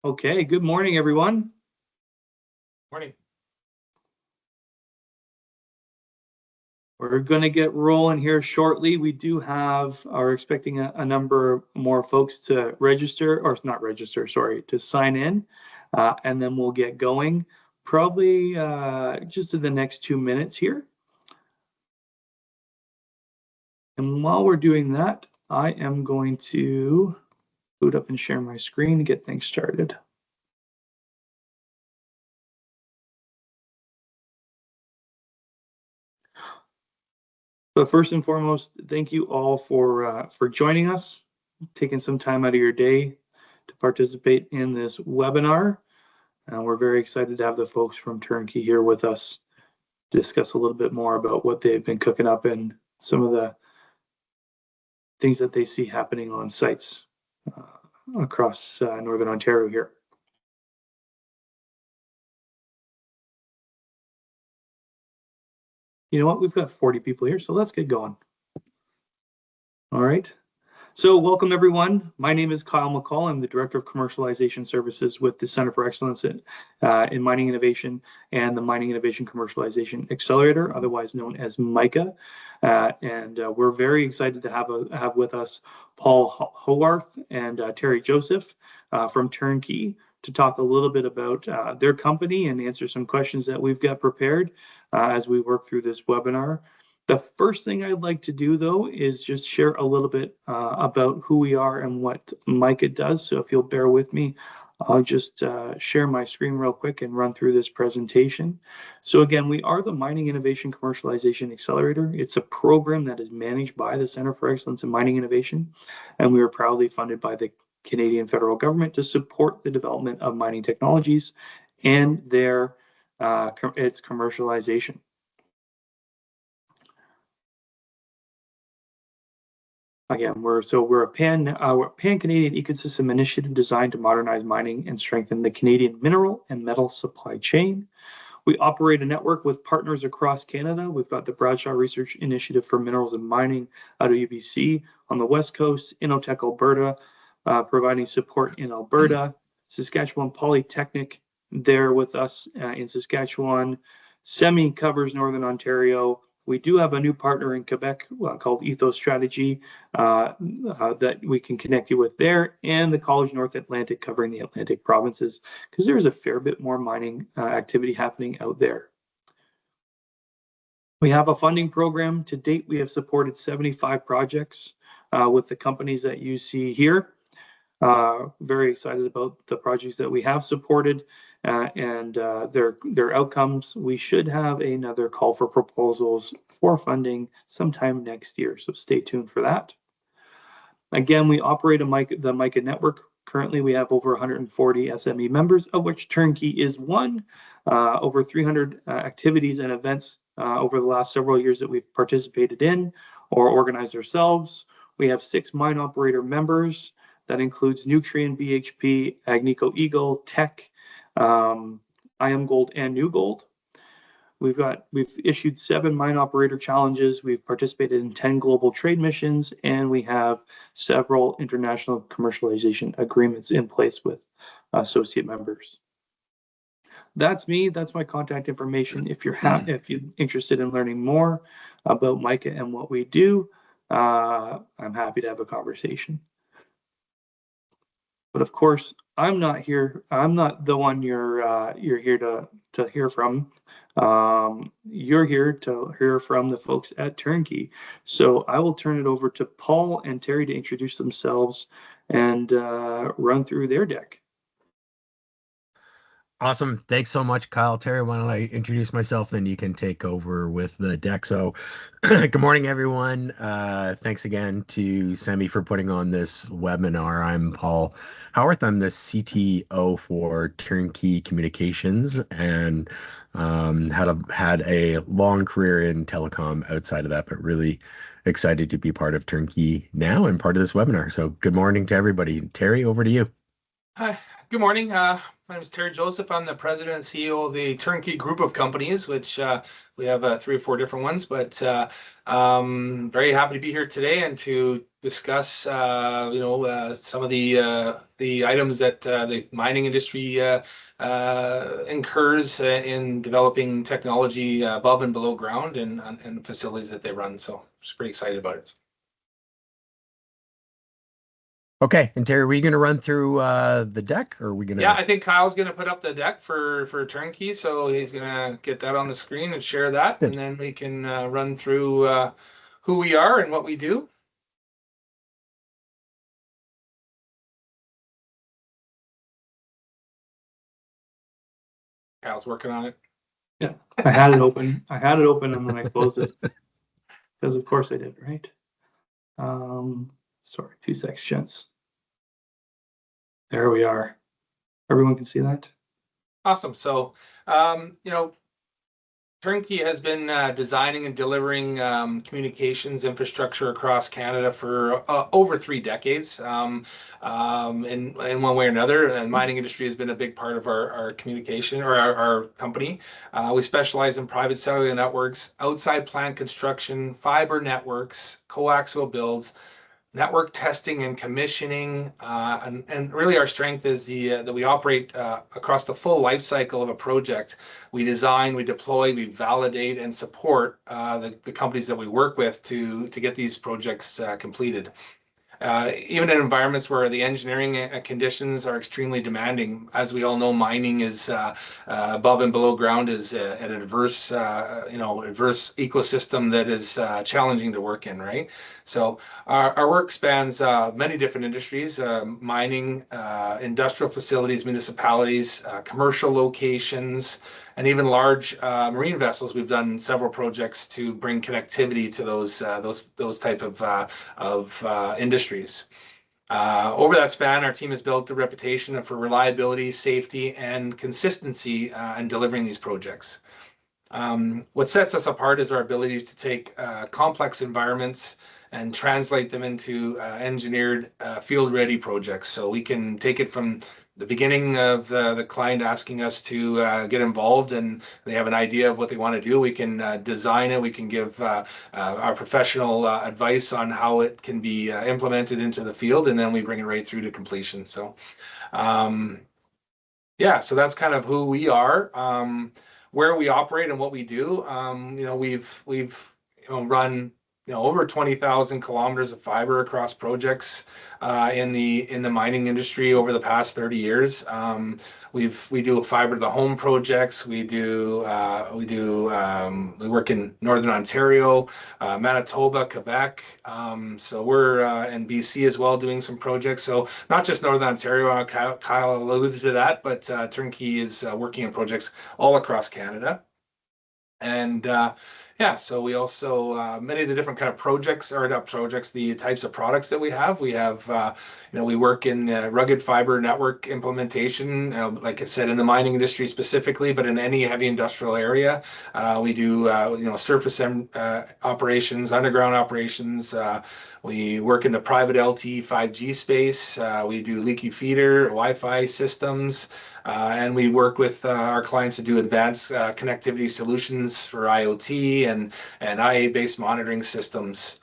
Okay, good morning, everyone. Morning. We're going to get rolling here shortly. We are expecting a number more folks to register, or not register, sorry, to sign in, and then we'll get going probably just in the next 2 minutes here. And while we're doing that, I am going to boot up and share my screen to get things started. But first and foremost, thank you all for joining us, taking some time out of your day to participate in this webinar. We're very excited to have the folks from Turnkey here with us to discuss a little bit more about what they've been cooking up and some of the things that they see happening on sites across Northern Ontario here. You know what? We've got 40 people here, so let's get going. All right. So welcome, everyone. My name is Kyle McCall. I'm the Director of Commercialization Services with the Center for Excellence in Mining Innovation and the Mining Innovation Commercialization Accelerator, otherwise known as MICA. We're very excited to have with us Paul Howarth and Terry Joseph from Turnkey to talk a little bit about their company and answer some questions that we've got prepared as we work through this webinar. The first thing I'd like to do, though, is just share a little bit about who we are and what MICA does. So if you'll bear with me, I'll just share my screen real quick and run through this presentation. So again, we are the Mining Innovation Commercialization Accelerator. It's a program that is managed by the Center for Excellence in Mining Innovation, and we are proudly funded by the Canadian federal government to support the development of mining technologies and its commercialization. Again, we're a pan-Canadian ecosystem initiative designed to modernize mining and strengthen the Canadian mineral and metal supply chain. We operate a network with partners across Canada. We've got the Bradshaw Research Initiative for Minerals and Mining out of UBC on the West Coast, Innotech Alberta, providing support in Alberta, Saskatchewan Polytechnic there with us in Saskatchewan. CEMI covers Northern Ontario. We do have a new partner in Quebec called Ethos Strategy that we can connect you with there, and the College North Atlantic covering the Atlantic provinces, because there is a fair bit more mining activity happening out there. We have a funding program. To date, we have supported 75 projects with the companies that you see here. Very excited about the projects that we have supported and their outcomes. We should have another call for proposals for funding sometime next year, so stay tuned for that. Again, we operate the MICA network. Currently, we have over 140 SME members, of which Turnkey is one. Over 300 activities and events over the last several years that we've participated in or organized ourselves. We have 6 mine operator members. That includes Nutrien, BHP, Agnico Eagle, Teck, IAMGOLD, and New Gold. We've issued 7 mine operator challenges. We've participated in 10 global trade missions, and we have several international commercialization agreements in place with associate members. That's me. That's my contact information. If you're interested in learning more about MICA and what we do, I'm happy to have a conversation. But of course, I'm not here. I'm not the one you're here to hear from. You're here to hear from the folks at Turnkey. So I will turn it over to Paul and Terry to introduce themselves and run through their deck. Awesome. Thanks so much, Kyle. Terry, why don't I introduce myself, then you can take over with the deck. So good morning, everyone. Thanks again to CEMI for putting on this webinar. I'm Paul Howarth. I'm the CTO for Turnkey Communications and had a long career in telecom outside of that, but really excited to be part of Turnkey now and part of this webinar. So good morning to everybody. Terry, over to you. Hi, good morning. My name is Terry Joseph. I'm the president and CEO of the Turnkey Group of Companies, which we have 3 or 4 different ones, but very happy to be here today and to discuss, some of the items that the mining industry incurs in developing technology above and below ground and facilities that they run. So, just pretty excited about it. Okay, and Terry, are we going to run through the deck, or are we going to? Yeah, I think Kyle's going to put up the deck for Turnkey, so he's going to get that on the screen and share that, and then we can run through who we are and what we do. Kyle's working on it. Yeah, I had it open. And then I closed it because, of course, I did, right? Sorry, 2 seconds, gents. There we are. Everyone can see that. Awesome. So, Turnkey has been designing and delivering communications infrastructure across Canada for over 3 decades. In one way or another, the mining industry has been a big part of our communication or our company. We specialize in private cellular networks, outside plant construction, fiber networks, coaxial builds, network testing and commissioning, and really our strength is that we operate across the full life cycle of a project. We design, we deploy, we validate, and support the companies that we work with to get these projects completed. Even in environments where the engineering conditions are extremely demanding. As we all know, mining is above and below ground is an adverse, adverse ecosystem that is challenging to work in, right? So our work spans many different industries, mining, industrial facilities, municipalities, commercial locations, and even large marine vessels. We've done several projects to bring connectivity to those type of industries. Over that span, our team has built a reputation for reliability, safety, and consistency in delivering these projects. What sets us apart is our ability to take complex environments and translate them into engineered field-ready projects. So we can take it from the beginning of the client asking us to get involved, and they have an idea of what they want to do. We can design it. We can give our professional advice on how it can be implemented into the field, and then we bring it right through to completion. So, yeah, so that's kind of who we are, where we operate, and what we do. We've run over 20,000 kilometers of fiber across projects in the mining industry over the past 30 years. We do fiber to the home projects. We work in Northern Ontario, Manitoba, Quebec. So we're in BC as well doing some projects. So not just Northern Ontario, Kyle alluded to that, but Turnkey is working on projects all across Canada. And yeah, so we also many of the different kind of projects, or not projects, the types of products that we have. We have, we work in rugged fiber network implementation, like I said, in the mining industry specifically, but in any heavy industrial area. We do, surface operations, underground operations. We work in the private LTE 5G space. We do leaky feeder, Wi-Fi systems. And we work with our clients to do advanced connectivity solutions for IoT and IA-based monitoring systems.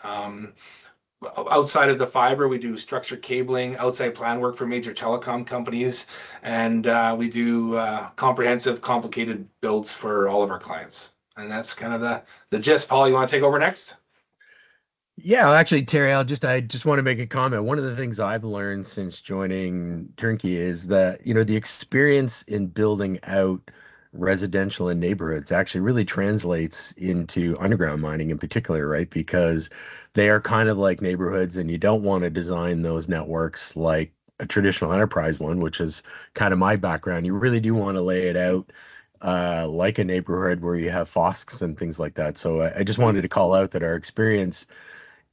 Outside of the fiber, we do structured cabling, outside plan work for major telecom companies, and we do comprehensive, complicated builds for all of our clients. And that's kind of the gist. Paul, you want to take over next? Yeah, actually, Terry, I just want to make a comment. One of the things I've learned since joining Turnkey is that, the experience in building out residential and neighborhoods actually really translates into underground mining in particular, right? Because they are kind of like neighborhoods, and you don't want to design those networks like a traditional enterprise one, which is kind of my background. You really do want to lay it out like a neighborhood where you have FOSCs and things like that. So I just wanted to call out that our experience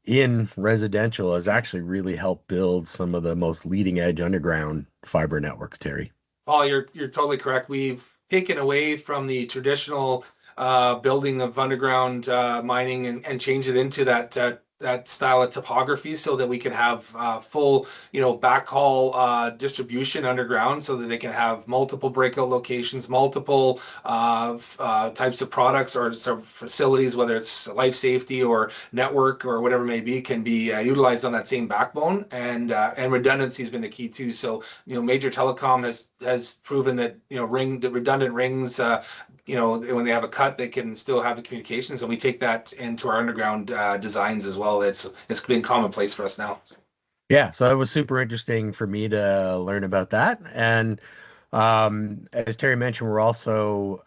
in residential has actually really helped build some of the most leading edge underground fiber networks, Terry. Paul, you're totally correct. We've taken away from the traditional building of underground mining and changed it into that that style of topography so that we can have full, backhaul distribution underground, so that they can have multiple breakout locations, multiple types of products or facilities, whether it's life safety or network or whatever it may be, can be utilized on that same backbone. And redundancy has been the key too. So major telecom has proven that the redundant rings. When they have a cut, they can still have the communications, and we take that into our underground designs as well. It's been commonplace for us now. Yeah, so it was super interesting for me to learn about that. And as Terry mentioned, we're also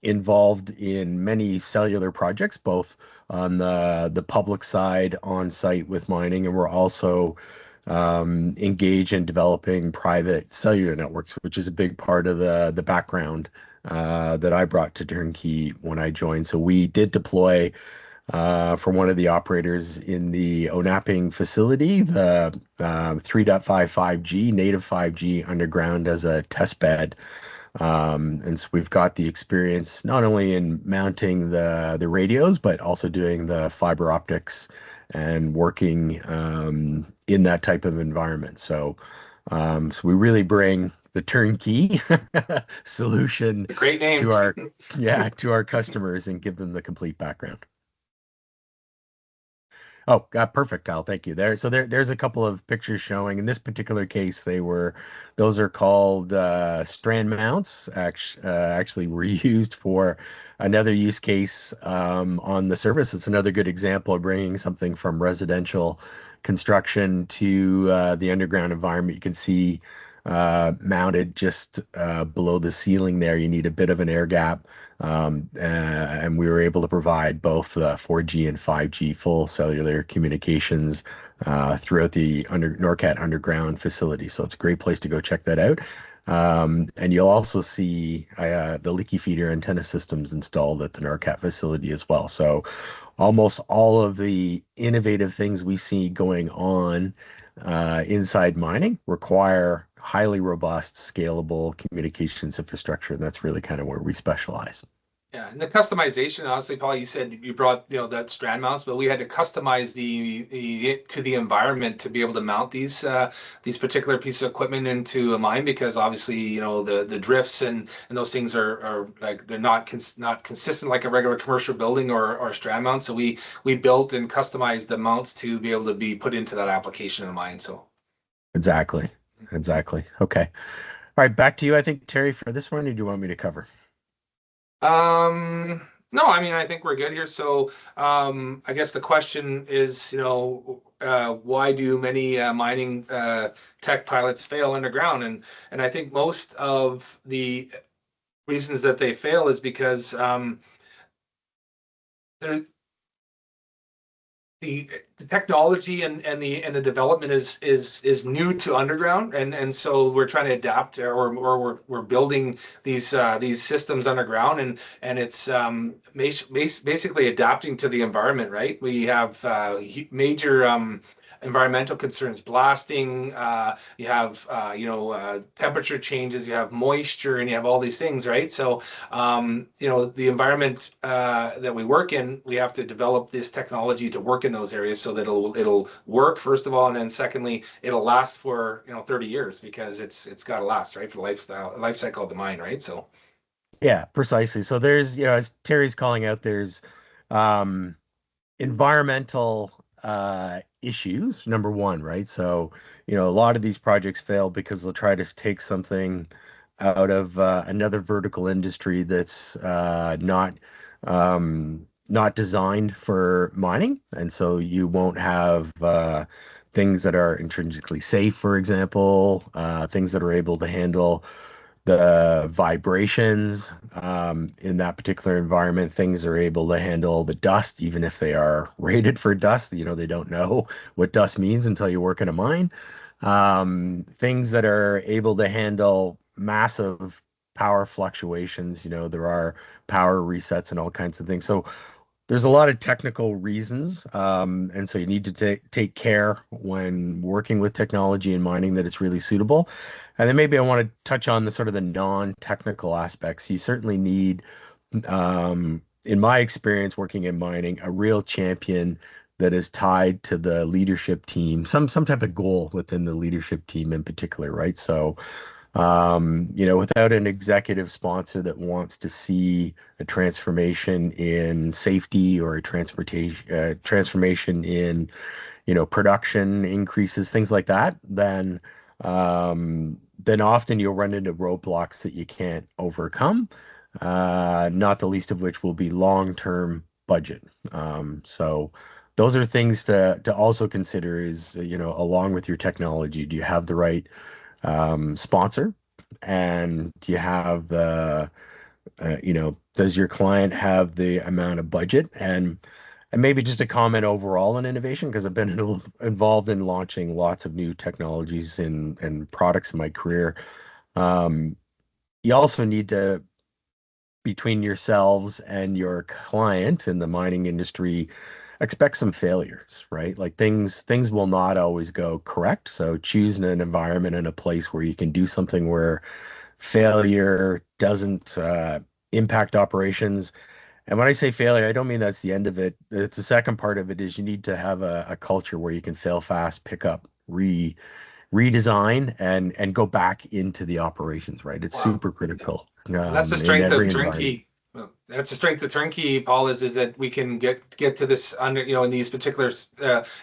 involved in many cellular projects, both on the public side on site with mining, and we're also engaged in developing private cellular networks, which is a big part of the background that I brought to Turnkey when I joined. So we did deploy for one of the operators in the Onapping facility, the 3.5 5G, native 5G underground as a test bed. And so we've got the experience not only in mounting the radios, but also doing the fiber optics and working in that type of environment. So we really bring the turnkey solution Great name. to our customers and give them the complete background. Oh, perfect, Kyle. Thank you. There's a couple of pictures showing. In this particular case, those are called strand mounts. Actually, were used for another use case on the surface. It's another good example of bringing something from residential construction to the underground environment. You can see mounted just below the ceiling there. You need a bit of an air gap. And we were able to provide both 4G and 5G full cellular communications throughout the NORCAT underground facility. So it's a great place to go check that out. And you'll also see the leaky feeder antenna systems installed at the NORCAT facility as well. So almost all of the innovative things we see going on inside mining require highly robust, scalable communications infrastructure. And that's really kind of where we specialize. Yeah, and the customization, honestly, Paul, you said you brought that strand mounts, but we had to customize to the environment to be able to mount these particular pieces of equipment into a mine, because obviously the drifts and those things are like they're not consistent like a regular commercial building or strand mount. So we built and customized the mounts to be able to be put into that application in a mine. So exactly. Okay. All right, back to you. I think Terry, for this one, or do you want me to cover? No, I mean, I think we're good here. So, I guess the question is, why do many mining tech pilots fail underground? And I think most of the reasons that they fail is because they're the technology and the development is new to underground, and so we're trying to adapt, or we're building these systems underground, and it's basically adapting to the environment, right? We have major environmental concerns, blasting, you have temperature changes, you have moisture, and you have all these things, right? So the environment that we work in, we have to develop this technology to work in those areas so that it'll work, first of all, and then secondly, it'll last for 30 years, because it's got to last, right, for the life cycle of the mine, right? So Yeah, precisely. So there's, as Terry's calling out, there's environmental issues, number one, right? So, a lot of these projects fail because they'll try to take something out of another vertical industry that's not designed for mining, and so you won't have things that are intrinsically safe, for example, things that are able to handle the vibrations in that particular environment. Things are able to handle the dust, even if they are rated for dust. They don't know what dust means until you work in a mine. Things that are able to handle massive power fluctuations. There are power resets and all kinds of things. So there's a lot of technical reasons, and so you need to take care when working with technology and mining that it's really suitable. And then maybe I want to touch on the sort of the non-technical aspects. You certainly need, in my experience working in mining, a real champion that is tied to the leadership team, some type of goal within the leadership team in particular, right? So, without an executive sponsor that wants to see a transformation in safety or a transformation in, production increases, things like that, then often you'll run into roadblocks that you can't overcome. Not the least of which will be long-term budget. So those are things to also consider is, along with your technology, do you have the right sponsor? And do you have does your client have the amount of budget? And maybe just a comment overall on innovation, because I've been involved in launching lots of new technologies and products in my career. Um, you also need to, between yourselves and your client in the mining industry, expect some failures, right? Like things will not always go correct. So choose an environment and a place where you can do something where failure doesn't impact operations. And when I say failure, I don't mean that's the end of it. The second part of it is you need to have a culture where you can fail fast, pick up, redesign, and go back into the operations, right? It's Wow. super critical That's the in strength every of environment. Turnkey. Well, that's the strength of Turnkey, Paul, is that we can get to this under, in these particular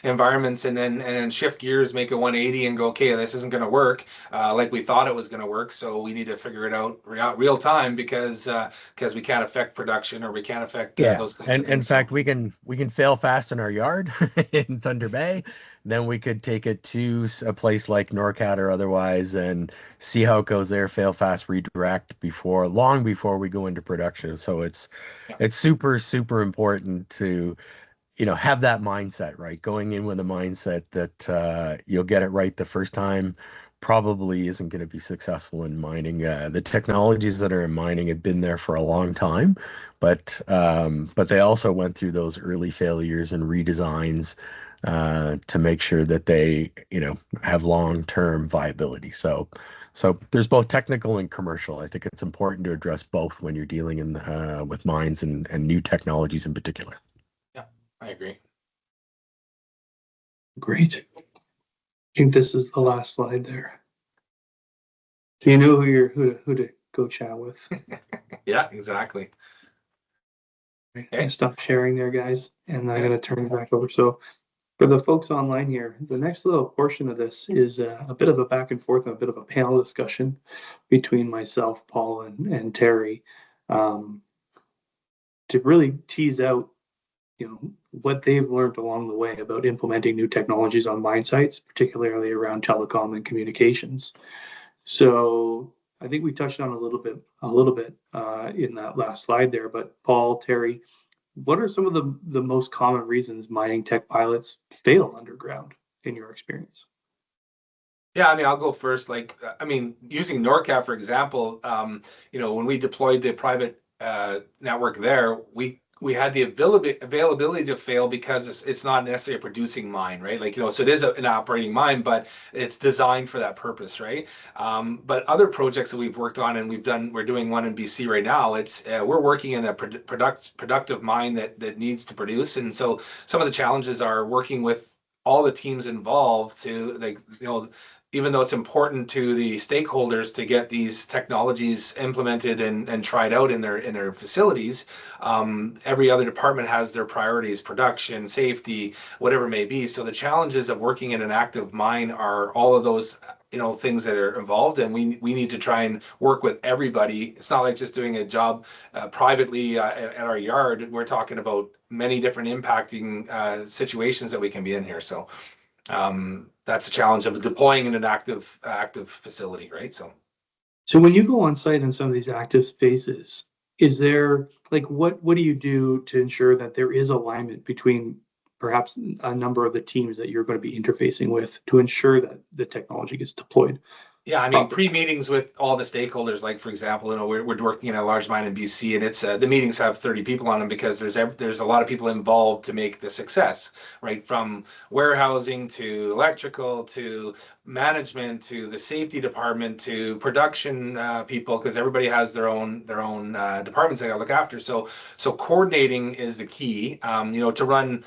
environments, and then shift gears, make a 180 and go, okay, this isn't going to work like we thought it was going to work. So we need to figure it out real time because we can't affect production, or we can't affect Yeah, those types and of in things. So fact, we can fail fast in our yard in Thunder Bay. Then we could take it to a place like NorCat or otherwise and see how it goes there. Fail fast, redirect long before we go into production. So it's yeah. it's super super important to have that mindset, right? Going in with a mindset that you'll get it right the first time probably isn't going to be successful in mining. The technologies that are in mining have been there for a long time, but they also went through those early failures and redesigns to make sure that they, have long-term viability. So there's both technical and commercial. I think it's important to address both when you're dealing with mines and new technologies in particular. yeah, I agree. Great. I think this is the last slide there. So you know who to go chat with. Yeah, exactly. I'm gonna stop sharing there, guys, and I'm Yeah. gonna turn it back over. So for the folks online here, the next little portion of this is a bit of a back and forth, a bit of a panel discussion between myself, Paul, and Terry, um, to really tease out, what they've learned along the way about implementing new technologies on mine sites, particularly around telecom and communications. So I think we touched on a little bit in that last slide there. But Paul, Terry, what are some of the most common reasons mining tech pilots fail underground in your experience? Yeah, I mean, I'll go first. Using NorCat, for example, when we deployed the private network there, we had the availability to fail because it's not necessarily a producing mine, right? So it is an operating mine, but it's designed for that purpose, right? But other projects that we've worked on, and we're doing one in BC right now. We're working in a productive mine that needs to produce, and so some of the challenges are working with all the teams involved to, even though it's important to the stakeholders to get these technologies implemented and tried out in their facilities, every other department has their priorities: production, safety, whatever it may be. So the challenges of working in an active mine are all of those things that are involved, and we need to try and work with everybody. It's not like just doing a job privately at our yard. We're talking about many different impacting situations that we can be in here. So that's the challenge of deploying in an active facility, right? So when you go on site in some of these active spaces, is there what do you do to ensure that there is alignment between perhaps a number of the teams that you're going to be interfacing with to ensure that the technology gets deployed Yeah, I mean, pre-meetings with all the stakeholders, like for example, we're working in a large mine in BC, and it's the meetings have 30 people on them because there's a lot of people involved to make the success, right? From warehousing to electrical to management to the safety department to production people, because everybody has their own departments they got to look after. So coordinating is the key. To run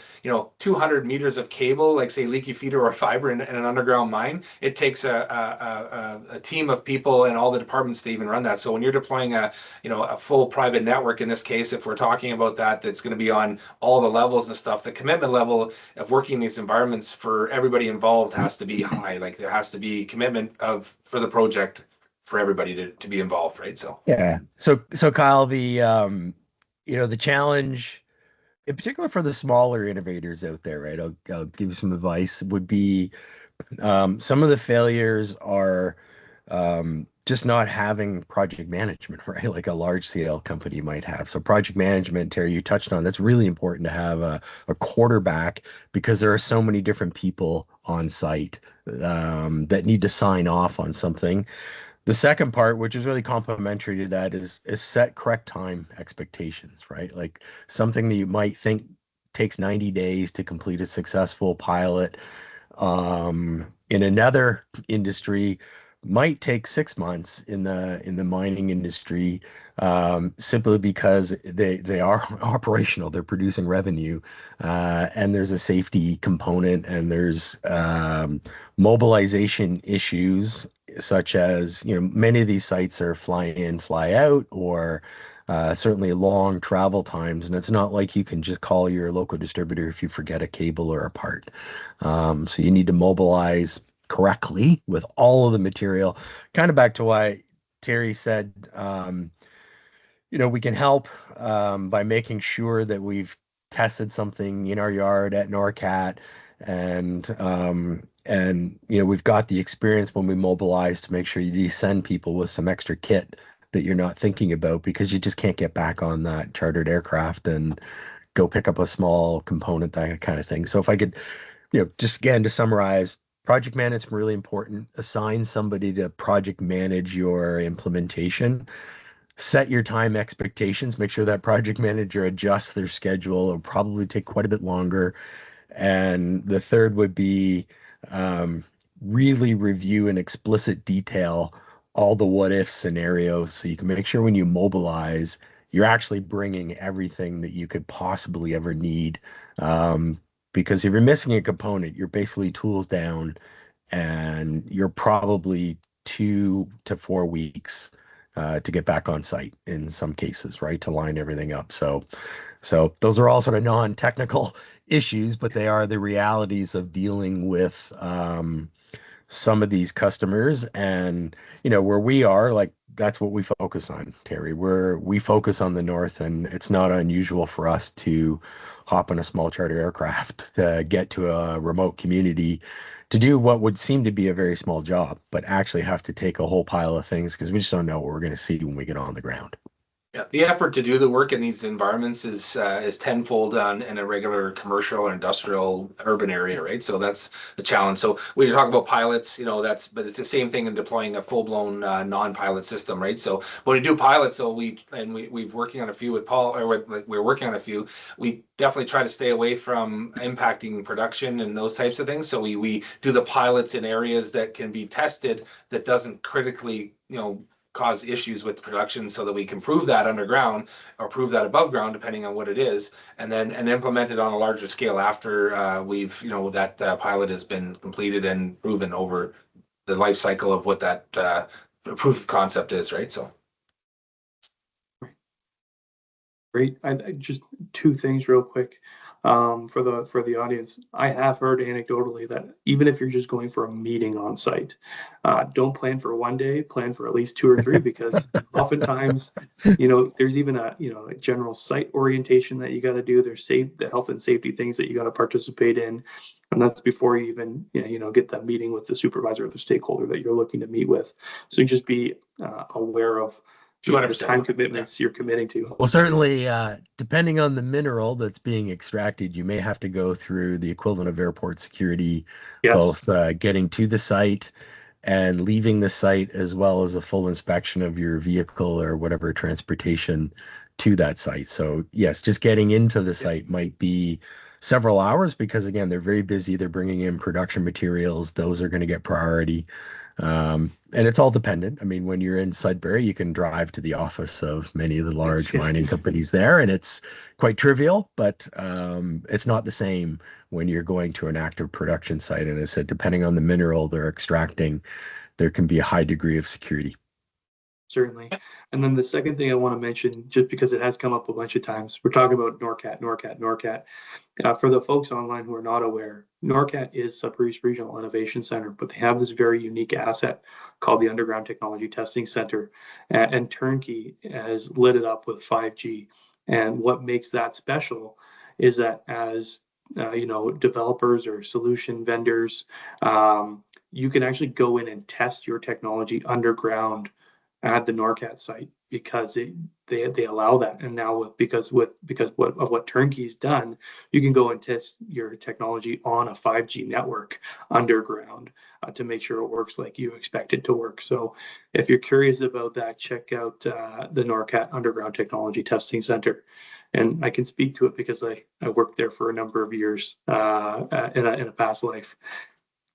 200 meters of cable, like say leaky feeder or fiber in an underground mine, it takes a team of people and all the departments to even run that. So when you're deploying a full private network, in this case, if we're talking about that's going to be on all the levels and stuff, the commitment level of working in these environments for everybody involved has to be high. Like there has to be commitment for the project for everybody to be involved, right? So Yeah. So Kyle, the challenge in particular for the smaller innovators out there, right? I'll give you some advice would be some of the failures are just not having project management, right? Like a large scale company might have. So project management, Terry, you touched on, that's really important to have a quarterback because there are so many different people on site that need to sign off on something. The second part, which is really complementary to that, is set correct time expectations, right? Like something that you might think takes 90 days to complete a successful pilot in another industry might take 6 months in the mining industry, simply because they are operational, they're producing revenue, and there's a safety component, and there's mobilization issues, such as many of these sites are fly in, fly out, or certainly long travel times, and it's not like you can just call your local distributor if you forget a cable or a part. So you need to mobilize correctly with all of the material. Kind of back to why Terry said, we can help by making sure that we've tested something in our yard at NORCAT, and we've got the experience when we mobilize to make sure you send people with some extra kit that you're not thinking about, because you just can't get back on that chartered aircraft and go pick up a small component, that kind of thing. So if I could, just again to summarize, project management is really important. Assign somebody to project manage your implementation. Set your time expectations. Make sure that project manager adjusts their schedule. It'll probably take quite a bit longer. And the third would be really review in explicit detail all the what if scenarios, so you can make sure when you mobilize, you're actually bringing everything that you could possibly ever need. Because if you're missing a component, you're basically tools down, and you're probably 2 to 4 weeks to get back on site in some cases, right? To line everything up. So those are all sort of non-technical issues, but they are the realities of dealing with some of these customers. And where we are, like, that's what we focus on, Terry. We focus on the north, and it's not unusual for us to hop on a small charter aircraft to get to a remote community to do what would seem to be a very small job, but actually have to take a whole pile of things because we just don't know what we're going to see when we get on the ground. Yeah, the effort to do the work in these environments is tenfold in a regular commercial or industrial urban area, right? So that's the challenge. So when you talk about pilots, but it's the same thing in deploying a full-blown non-pilot system, right? So when we do pilots, we've working on a few with Paul, or we're working on a few. We definitely try to stay away from impacting production and those types of things. So we do the pilots in areas that can be tested, that doesn't critically, cause issues with production, so that we can prove that underground or prove that above ground, depending on what it is, and implement it on a larger scale after we've that pilot has been completed and proven over the life cycle of what that proof of concept is, right? So Great. I just two things real quick for the audience. I have heard anecdotally that even if you're just going for a meeting on site, don't plan for one day, plan for at least 2 or 3, because oftentimes, there's even a general site orientation that you got to do. There's the health and safety things that you got to participate in, and that's before you even get that meeting with the supervisor or the stakeholder that you're looking to meet with. So just be aware of the time commitments you're committing to. Well, certainly, depending on the mineral that's being extracted, you may have to go through the equivalent of airport security, Yes. both getting to the site and leaving the site, as well as a full inspection of your vehicle or whatever transportation to that site. So yes, just getting into the site might be several hours because again, they're very busy. They're bringing in production materials. Those are going to get priority. And it's all dependent. I mean, when you're in Sudbury, you can drive to the office of many of the large mining companies there, and it's quite trivial, but it's not the same when you're going to an active production site. And as I said, depending on the mineral they're extracting, there can be a high degree of security. Certainly. And then the second thing I want to mention, just because it has come up a bunch of times, we're talking about NORCAT. For the folks online who are not aware, NORCAT is Sudbury's Regional Innovation Center, but they have this very unique asset called the Underground Technology Testing Center. And Turnkey has lit it up with 5G. And what makes that special is that as developers or solution vendors, you can actually go in and test your technology underground at the NORCAT site because they allow that. And now because of what Turnkey's done, you can go and test your technology on a 5G network underground to make sure it works like you expect it to work. So if you're curious about that, check out the NORCAT Underground Technology Testing Center. And I can speak to it because I worked there for a number of years in a past life.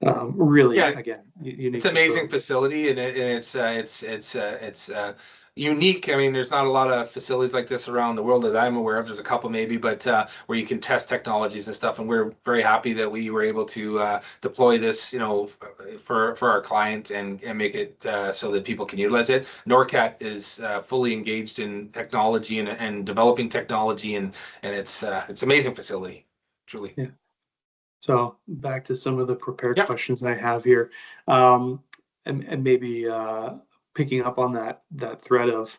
Really, again, unique. It's an amazing facility, and it's unique. I mean, there's not a lot of facilities like this around the world that I'm aware of. There's a couple maybe, but where you can test technologies and stuff. And we're very happy that we were able to deploy this, for our client and make it so that people can utilize it. NORCAT is fully engaged in technology and developing technology, and it's amazing facility, truly. Yeah. So back to some of the prepared questions I have here, and maybe picking up on that thread of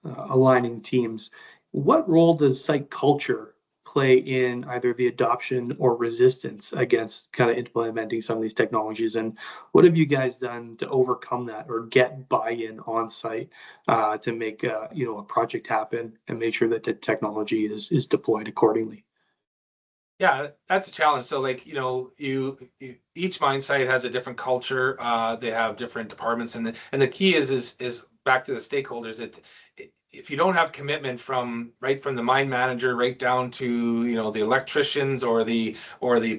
aligning teams. What role does site culture play in either the adoption or resistance against kind of implementing some of these technologies? And what have you guys done to overcome that or get buy-in on site to make a project happen and make sure that the technology is deployed accordingly? Yeah, that's a challenge. So each mine site has a different culture. They have different departments, and the key is back to the stakeholders. If you don't have commitment from the mine manager right down to the electricians or the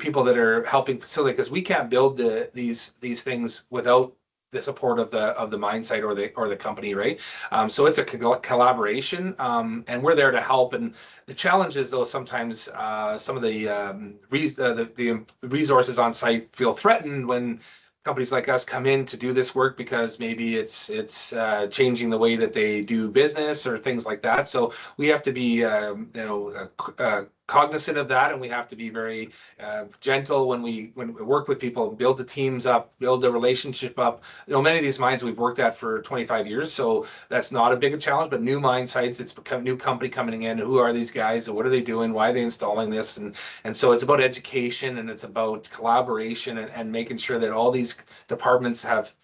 people that are helping facilitate, because we can't build these things without the support of the mine site or the company, right? So it's a collaboration, and we're there to help. And the challenge is, though, sometimes some of the resources on site feel threatened when companies like us come in to do this work because maybe it's changing the way that they do business or things like that. So we have to be cognizant of that, and we have to be very gentle when we work with people, build the teams up, build the relationship up. Many of these mines we've worked at for 25 years, so that's not a big a challenge. But new mine sites, it's become new company coming in. Who are these guys? What are they doing? Why are they installing this? And so it's about education, and it's about collaboration, and making sure that all these departments have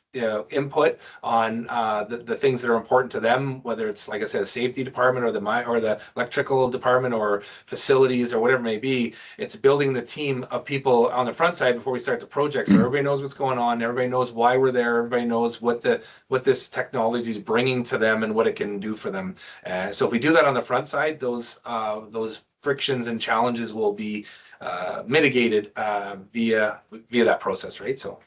input on the things that are important to them, whether it's, like I said, a safety department or the electrical department or facilities or whatever it may be. It's building the team of people on the front side before we start the project, so everybody knows what's going on, everybody knows why we're there, everybody knows what this technology is bringing to them and what it can do for them. So if we do that on the front side, those frictions and challenges will be mitigated via that process, right? So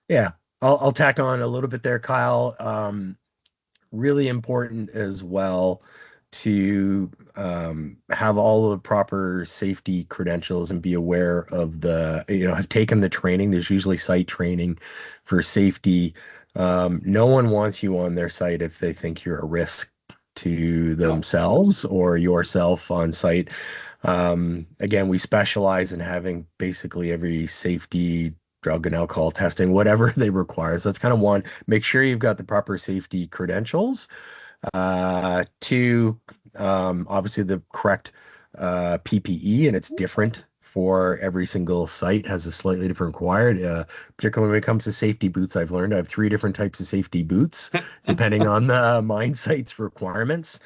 yeah. I'll tack on a little bit there, Kyle. Really important as well to have all of the proper safety credentials and be aware of have taken the training. There's usually site training for safety. No one wants you on their site if they think you're a risk to themselves or yourself on site. Again, we specialize in having basically every safety, drug and alcohol testing, whatever they require. So that's kind of one, make sure you've got the proper safety credentials. Two, obviously the correct PPE, and it's different for every single site, has a slightly different required, particularly when it comes to safety boots. I've learned I have 3 different types of safety boots, depending on the mine site's requirements.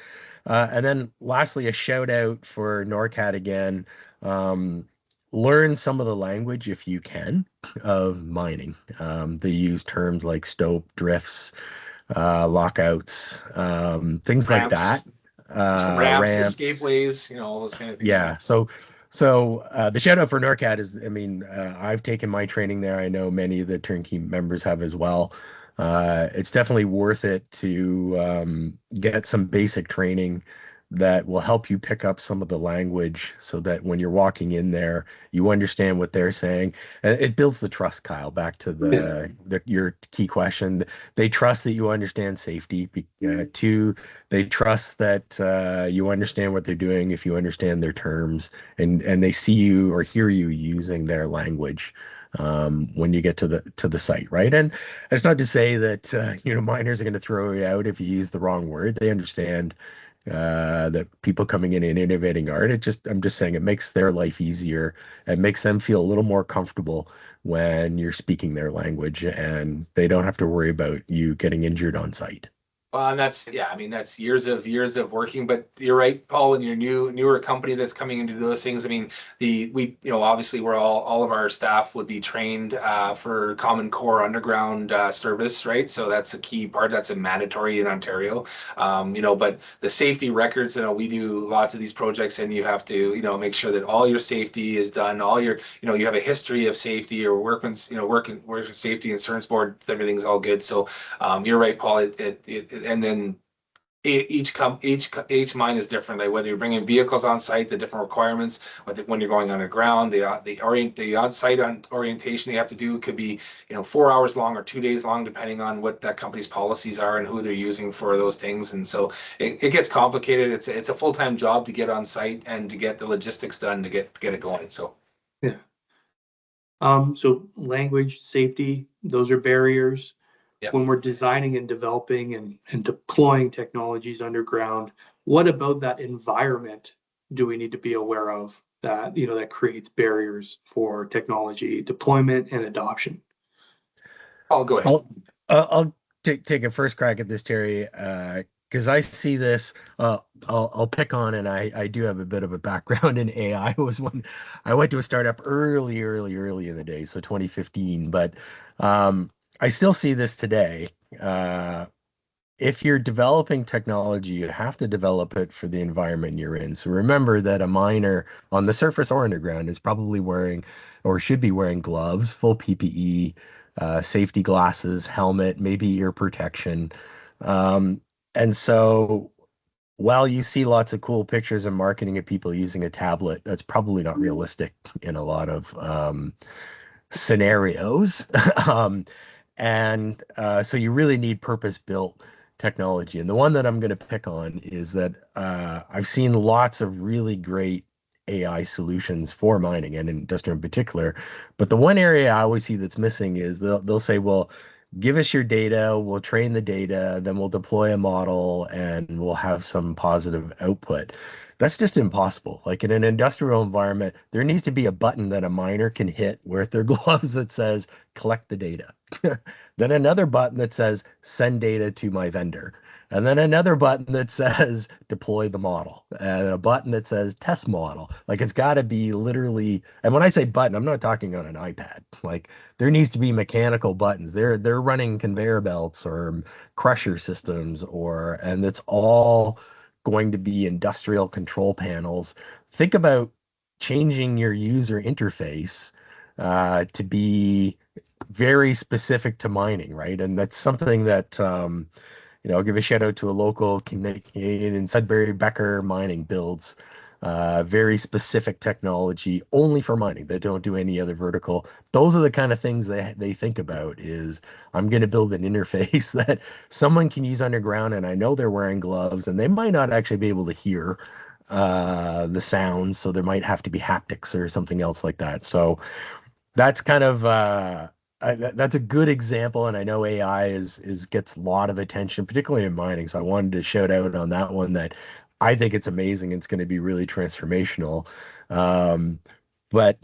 And then lastly, a shout out for NORCAT again. learn some of the language if you can of mining. They use terms like stope, drifts, lockouts, things like that. Ramps, ramps, escape Ramps. ways, all those kind of things. Yeah. So the shout out for NORCAT is, I mean, I've taken my training there. I know many of the turnkey members have as well. It's definitely worth it to get some basic training that will help you pick up some of the language so that when you're walking in there, you understand what they're saying. And it builds the trust, Kyle, back to your key question. They trust that you understand safety. Two, they trust that you understand what they're doing if you understand their terms, and they see you or hear you using their language when you get to the site, right? And it's not to say that miners are going to throw you out if you use the wrong word. They understand that people coming in and innovating art. I'm just saying it makes their life easier. It makes them feel a little more comfortable when you're speaking their language, and they don't have to worry about you getting injured on site. Well, and that's years of working. But you're right, Paul, in your newer company that's coming into those things. I mean, obviously we're all of our staff would be trained for Common Core underground service, right? So that's a key part. That's a mandatory in Ontario. But the safety records, we do lots of these projects, and you have to, make sure that all your safety is done. All your, you have a history of safety or workman's, work safety insurance board. Everything's all good. So you're right, Paul. And then each mine is different. Like whether you're bringing vehicles on site, the different requirements. When you're going underground, the on-site orientation they have to do could be 4 hours long or 2 days long, depending on what that company's policies are and who they're using for those things. And so it gets complicated. It's a full-time job to get on site and to get the logistics done to get it going. So yeah. So language, safety, those are barriers. Yep. When we're designing and developing and deploying technologies underground, what about that environment do we need to be aware of that, that creates barriers for technology deployment and adoption? I'll go ahead. I'll take a first crack at this, Terry, because I see this. I'll pick on, and I do have a bit of a background in AI. It was when I went to a startup early in the day, so 2015. But I still see this today. If you're developing technology, you have to develop it for the environment you're in. So remember that a miner on the surface or underground is probably wearing or should be wearing gloves, full PPE, safety glasses, helmet, maybe ear protection. And so while you see lots of cool pictures and marketing of people using a tablet, that's probably not realistic in a lot of scenarios. So you really need purpose-built technology. And the one that I'm going to pick on is that I've seen lots of really great AI solutions for mining and industrial in particular. But the one area I always see that's missing is they'll say, well, give us your data, we'll train the data, then we'll deploy a model and we'll have some positive output. That's just impossible. Like in an industrial environment, there needs to be a button that a miner can hit with their gloves that says, collect the data. Then another button that says, send data to my vendor. And then another button that says, deploy the model. And a button that says, test model. Like it's got to be literally, and when I say button, I'm not talking on an iPad. Like there needs to be mechanical buttons. They're running conveyor belts or crusher systems, and it's all going to be industrial control panels. Think about changing your user interface to be very specific to mining, right? And that's something that I'll give a shout out to a local Canadian in Sudbury, Becker Mining builds very specific technology only for mining. They don't do any other vertical. Those are the kind of things they think about is I'm going to build an interface that someone can use underground, and I know they're wearing gloves and they might not actually be able to hear the sounds. So there might have to be haptics or something else like that. So that's kind of that's a good example, and I know AI gets a lot of attention, particularly in mining. So I wanted to shout out on that one that I think it's amazing. It's going to be really transformational. But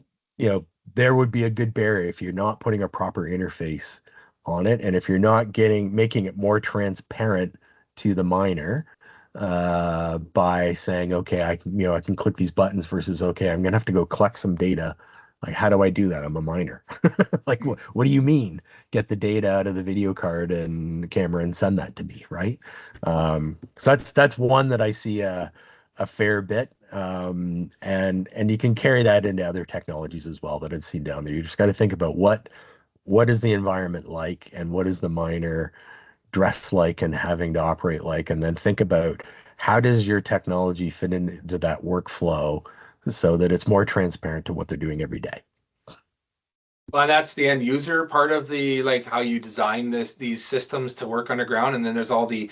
there would be a good barrier if you're not putting a proper interface on it, and if you're not making it more transparent to the miner by saying, okay, I can click these buttons versus okay, I'm gonna have to go collect some data Like, how do I do that? I'm a miner. Like, what do you mean? Get the data out of the video card and camera and send that to me, right? So that's one that I see a fair bit. And you can carry that into other technologies as well that I've seen down there. You just got to think about what is the environment like and what is the miner dress like and having to operate like, and then think about how does your technology fit into that workflow so that it's more transparent to what they're doing every day. Well, that's the end user part of the like how you design these systems to work underground, and then there's all the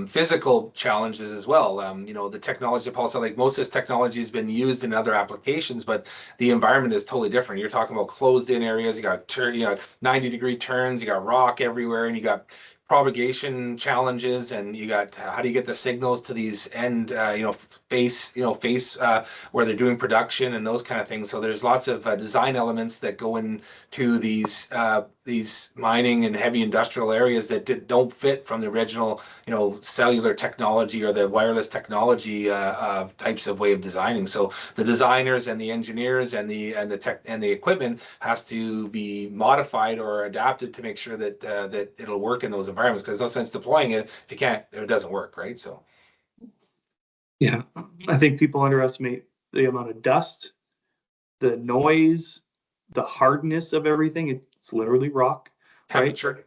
physical challenges as well. The technology, Paul said, like most of this technology has been used in other applications, but the environment is totally different. You're talking about closed-in areas. You got 90-degree turns. You got rock everywhere, and you got propagation challenges, and you got how do you get the signals to these end face where they're doing production and those kind of things. So there's lots of design elements that go into these mining and heavy industrial areas that don't fit from the original cellular technology or the wireless technology types of way of designing. So the designers and the engineers and the tech and the equipment has to be modified or adapted to make sure that it'll work in those environments, because there's no sense deploying it if you can't, if it doesn't work, right? So Yeah, I think people underestimate the amount of dust, the noise, the hardness of everything. It's literally rock, right? temperature.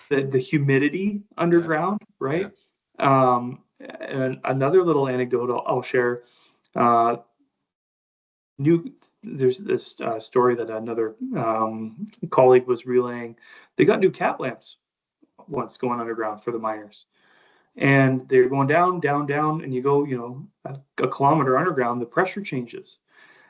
The humidity underground, right? And another little anecdote I'll share. Uh, there's this story that another colleague was relaying. They got new cat lamps once going underground for the miners, and they're going down, down, down, and you go, a kilometer underground, the pressure changes,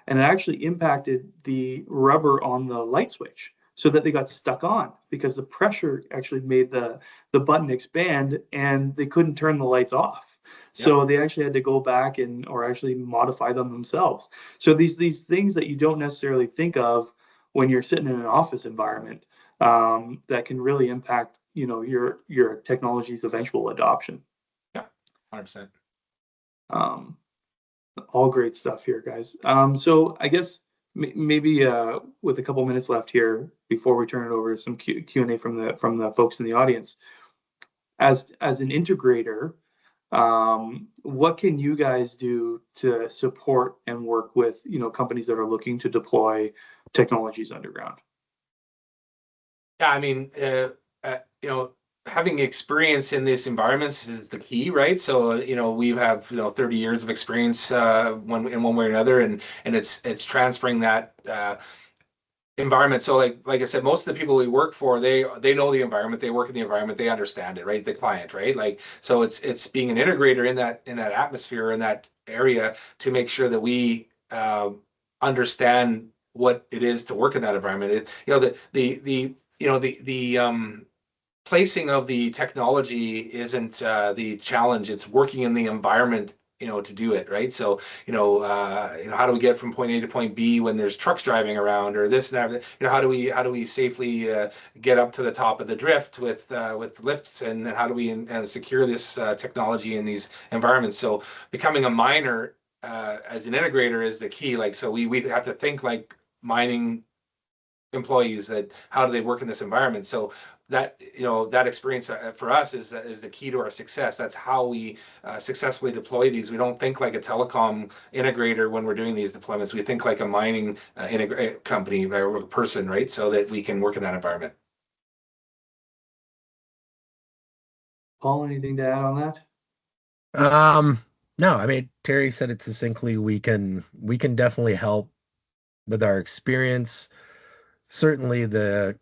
and it actually impacted the rubber on the light switch, so that they got stuck on because the pressure actually made the button expand, and they couldn't turn the lights off. So they actually had to go back or actually modify them themselves. So these things that you don't necessarily think of when you're sitting in an office environment, that can really impact your technology's eventual adoption. Yeah, 100%. All great stuff here, guys. So I guess maybe with a couple minutes left here before we turn it over to some Q&A from the folks in the audience, as an integrator, what can you guys do to support and work with companies that are looking to deploy technologies underground? Yeah, I mean, having experience in these environments is the key, right? So, we have 30 years of experience in one way or another, and it's transferring that environment. So, like I said, most of the people we work for, they know the environment, they work in the environment, they understand it, right? The client, right? Like, so it's being an integrator in that atmosphere, in that area, to make sure that we understand what it is to work in that environment. The placing of the technology isn't the challenge. It's working in the environment, to do it, right? So, how do we get from point A to point B when there's trucks driving around or this and that? How do we safely get up to the top of the drift with lifts, and how do we secure this technology in these environments? So, becoming a miner as an integrator is the key. Like, so we have to think like mining employees, that how do they work in this environment. So that that experience for us is the key to our success. That's how we successfully deploy these. We don't think like a telecom integrator when we're doing these deployments. We think like a mining company or person, right? So that we can work in that environment. Paul, anything to add on that? No, I mean, Terry said it succinctly. We can definitely help with our experience. Certainly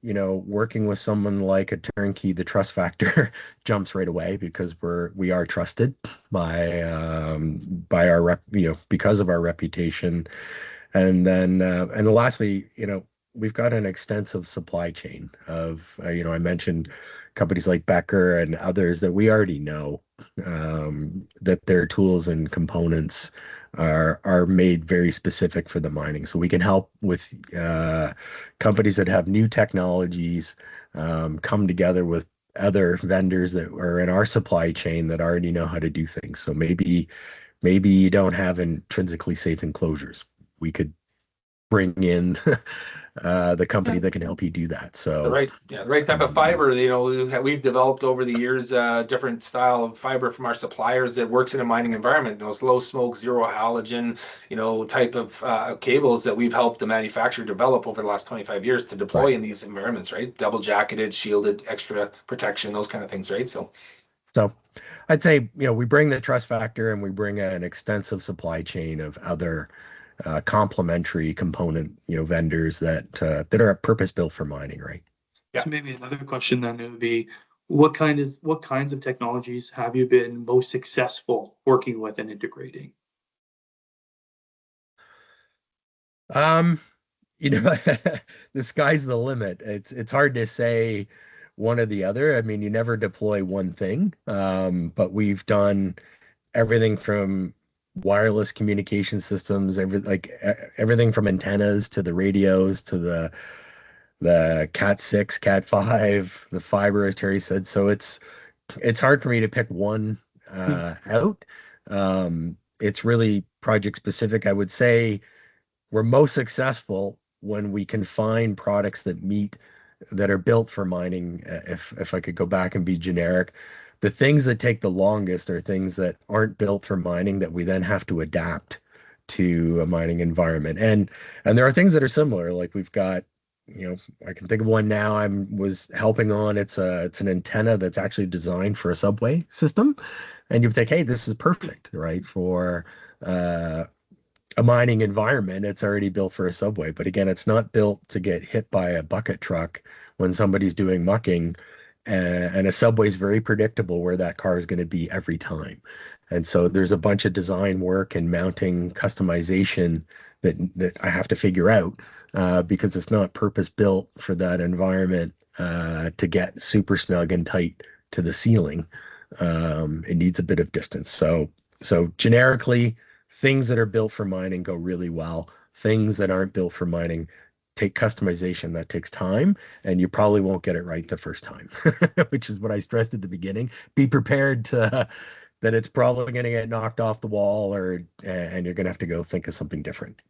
working with someone like a turnkey, the trust factor jumps right away, because we are trusted by our because of our reputation. And then and lastly, we've got an extensive supply chain of I mentioned companies like Becker and others that we already know, that their tools and components are made very specific for the mining. So we can help with companies that have new technologies, come together with other vendors that are in our supply chain that already know how to do things. So maybe you don't have intrinsically safe enclosures. We could bring in the company that can help you do that. So the right type of fiber. We've developed over the years different style of fiber from our suppliers that works in a mining environment. Those low smoke, zero halogen, type of cables that we've helped the manufacturer develop over the last 25 years to deploy in these environments, right? Double jacketed, shielded, extra protection, those kind of things, right? So I'd say, we bring the trust factor and we bring an extensive supply chain of other complementary component, vendors that are purpose built for mining, right? So maybe another question then would be, what kinds of technologies have you been most successful working with and integrating? The sky's the limit. It's hard to say one or the other. I mean, you never deploy one thing, but we've done everything from wireless communication systems, everything from antennas to the radios to the Cat 6, Cat 5, the fiber, as Terry said. So it's hard for me to pick one out. It's really project specific. I would say we're most successful when we can find products that are built for mining. If I could go back and be generic, the things that take the longest are things that aren't built for mining that we then have to adapt to a mining environment. And there are things that are similar. Like we've got, I can think of one now I was helping on. It's an antenna that's actually designed for a subway system. And you think, hey, this is perfect, right? For a mining environment. It's already built for a subway. But again, it's not built to get hit by a bucket truck when somebody's doing mucking. And a subway is very predictable where that car is going to be every time. And so there's a bunch of design work and mounting customization that I have to figure out because it's not purpose built for that environment to get super snug and tight to the ceiling. It needs a bit of distance. So generically, things that are built for mining go really well. Things that aren't built for mining take customization that takes time, and you probably won't get it right the first time, which is what I stressed at the beginning. Be prepared that it's probably going to get knocked off the wall, and you're going to have to go think of something different.